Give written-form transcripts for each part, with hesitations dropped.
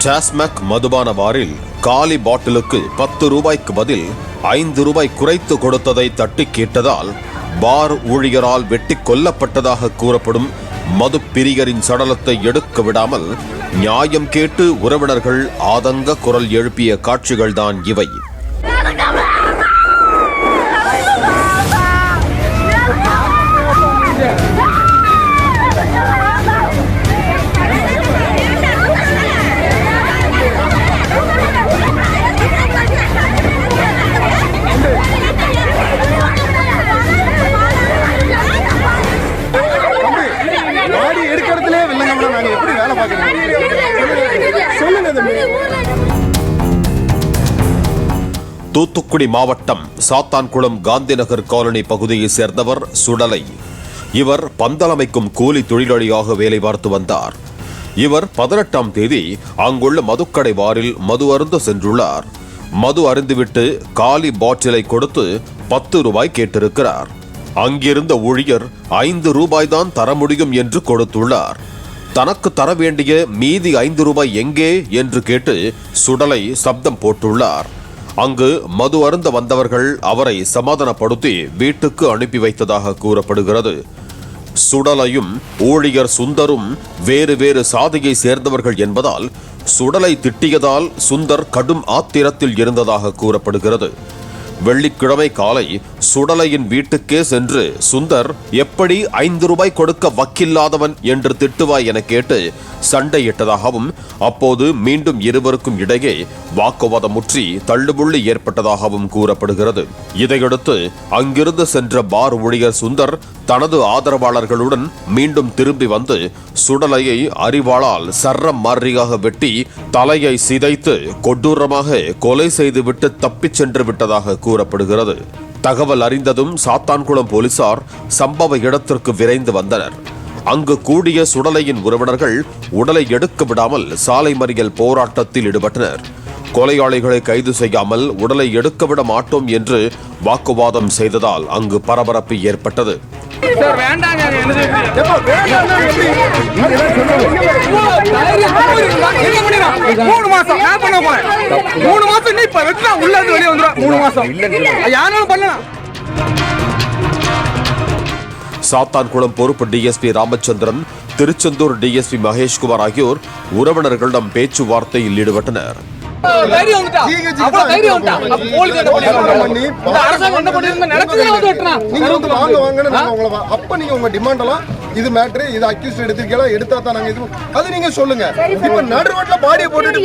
டாஸ்மாக் மதுபான பாரில் காலி பாட்டிலுக்கு 10 ரூபாய்க்கு பதில் 5 ரூபாய் குறைத்து கொடுத்ததை தட்டி கேட்டதால் பார் ஊழியரால் வெட்டி கொல்லப்பட்டதாக கூறப்படும் மது பிரியரின் சடலத்தை எடுக்க விடாமல் நியாயம் கேட்டு உறவினர்கள் ஆதங்க குரல் எழுப்பிய காட்சிகள்தான் இவை. தூத்துக்குடி மாவட்டம் சாத்தான்குளம் காந்திநகர் காலனி பகுதியை சேர்ந்தவர் சுடலை. இவர் பந்தலமைக்கும் கூலி தொழிலாளியாக வேலை பார்த்து வந்தார். இவர் 18ஆம் தேதி அங்குள்ள மதுக்கடை பாரில் மது அருந்த சென்றுள்ளார். மது அருந்துவிட்டு காலி பாட்டிலை கொடுத்து 10 ரூபாய் கேட்டிருக்கிறார். அங்கிருந்த ஊழியர் 5 ரூபாய் தான் தர முடியும் என்று கொடுத்துள்ளார். தனக்கு தர வேண்டிய மீதி 5 ரூபாய் எங்கே என்று கேட்டு சுடலை சப்தம் போட்டுள்ளார். அங்கு மது அருந்த வந்தவர்கள் அவரை சமாதானப்படுத்தி வீட்டுக்கு அனுப்பி வைத்ததாக கூறப்படுகிறது. சுடலையும் ஊழியர் சுந்தரும் வேறு வேறு சாதியை சேர்ந்தவர்கள் என்பதால் சுடலை திட்டியதால் சுந்தர் கடும் ஆத்திரத்தில் இருந்ததாக கூறப்படுகிறது. வெள்ளிக்கிழமை காலை சுடலையின் வீட்டுக்கே சென்று சுந்தர் எப்படி 5 ரூபாய் கொடுக்க வக்கில்லாதவன் என்று திட்டுவாய் என கேட்டு சண்டையிட்டதாகவும் அப்போது மீண்டும் இருவருக்கும் இடையே வாக்குவாதம் முற்றி தள்ளுமுள்ளி ஏற்பட்டதாகவும் கூறப்படுகிறது. இதையடுத்து அங்கிருந்து சென்ற பார் ஊழியர் சுந்தர் தனது ஆதரவாளர்களுடன் மீண்டும் திரும்பி வந்து சுடலையை அரிவாளால் சர்ரம் மாறியாக வெட்டி தலையை சிதைத்து கொடூரமாக கொலை செய்துவிட்டு தப்பிச் சென்று விட்டதாக கூறப்படுகிறது. தகவல் அறிந்ததும் சாத்தான்குளம் போலீசார் சம்பவ இடத்திற்கு விரைந்து வந்தனர். அங்கு கூடிய சுடலையின் உறவினர்கள் உடலை எடுக்க விடாமல் சாலை மறியல் போராட்டத்தில் ஈடுபட்டனர். கொலையாளிகளை கைது செய்யாமல் உடலை எடுக்க விட மாட்டோம் என்று வாக்குவாதம் செய்ததால் அங்கு பரபரப்பு ஏற்பட்டது. சாத்தான்குளம் பொறுப்பு டிஎஸ்பி ராமச்சந்திரன், திருச்செந்தூர் டிஎஸ்பி மகேஷ்குமார் ஆகியோர் உறவினர்களிடம் பேச்சுவார்த்தையில் ஈடுபட்டனர். இது மேட்டர், இது அக்யூஸ் எடுத்திருக்கீங்களா, எடுத்தா தான் நாங்க இது அது நீங்க சொல்லுங்க. இப்ப நடுரோட்ல பாடியை போட்டுட்டு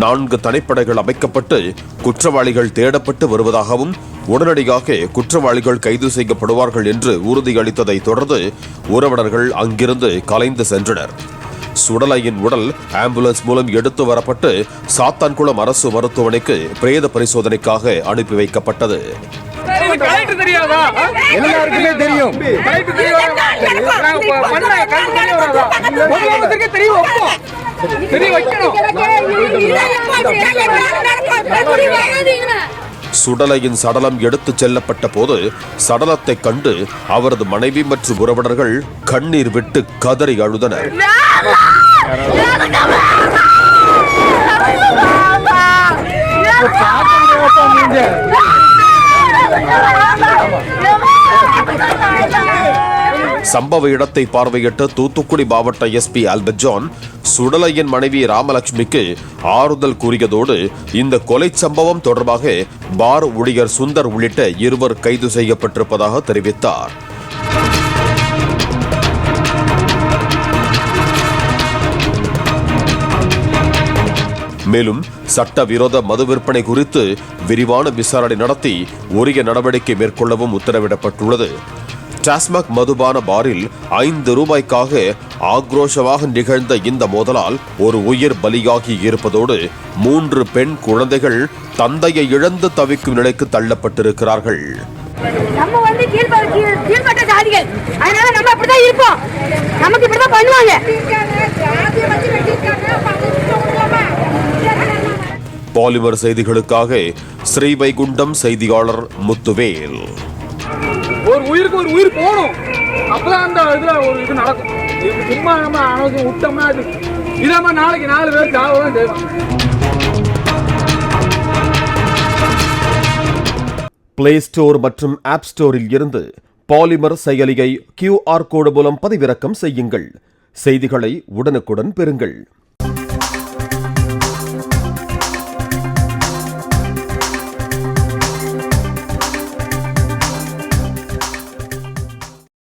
4 தனிப்படைகள் அமைக்கப்பட்டு குற்றவாளிகள் தேடப்பட்டு வருவதாகவும் உடனடியாக குற்றவாளிகள் கைது செய்யப்படுவார்கள் என்று உறுதியளித்ததை தொடர்ந்து உறவினர்கள் அங்கிருந்து கலைந்து சென்றனர். சுடலையின் உடல் ஆம்புலன்ஸ் மூலம் எடுத்து வரப்பட்டு சாத்தான்குளம் அரசு மருத்துவமனைக்கு பிரேத பரிசோதனைக்காக அனுப்பி வைக்கப்பட்டது. எல்லாருக்குமே தெரியும். சுடலையின் சடலம் எடுத்துச் செல்லப்பட்ட போது சடலத்தை கண்டு அவரது மனைவி மற்றும் உறவினர்கள் கண்ணீர் விட்டு கதறி அழுதனர். சம்பவ இடத்தை பார்வையிட்ட தூத்துக்குடி மாவட்ட எஸ்பி ஆல்பர்ட் ஜான் சுடலையின் மனைவி ராமலட்சுமிக்கு ஆறுதல் கூறியதோடு இந்த கொலை சம்பவம் தொடர்பாக பார் ஊழியர் சுந்தர் உள்ளிட்ட 2 கைது செய்யப்பட்டிருப்பதாக தெரிவித்தார். மேலும் சட்டவிரோத மது விற்பனை குறித்து விரிவான விசாரணை நடத்தி உரிய நடவடிக்கை மேற்கொள்ளவும் உத்தரவிடப்பட்டுள்ளது. டாஸ்மாக் மதுபான பாரில் 5 ரூபாய்க்காக ஆக்ரோஷமாக நிகழ்ந்த இந்த மோதலால் ஒரு உயிர் பலியாகி இருப்பதோடு 3 பெண் குழந்தைகள் தந்தையை இழந்து தவிக்கும் நிலைக்கு தள்ளப்பட்டிருக்கிறார்கள். நம்ம வந்து கீழ்பட்ட ஜாதிகள், அதனால நம்ம அப்படிதான் இருப்போம். நமக்கு இப்படிதான் பண்ணுவாங்க. பாலிமர் செய்திகளுக்காக ஸ்ரீவைகுண்டம் செய்தியாளர் முத்துவேல். ஒரு உயிருக்கு ஒரு உயிர் போகணும், அப்பதான் அந்த இதுல ஒரு இது நடக்கும். சும்மா நம்ம அனௌன்ஸ் விட்டோம்னா அது இதாம நாளைக்கு 4 பேர் சாவதான் செய்வோம். பிளே ஸ்டோர் மற்றும் ஆப் ஸ்டோரில் இருந்து பாலிமர் செயலியை QR கோடு மூலம் பதிவிறக்கம் செய்யுங்கள். செய்திகளை உடனுக்குடன் பெறுங்கள்.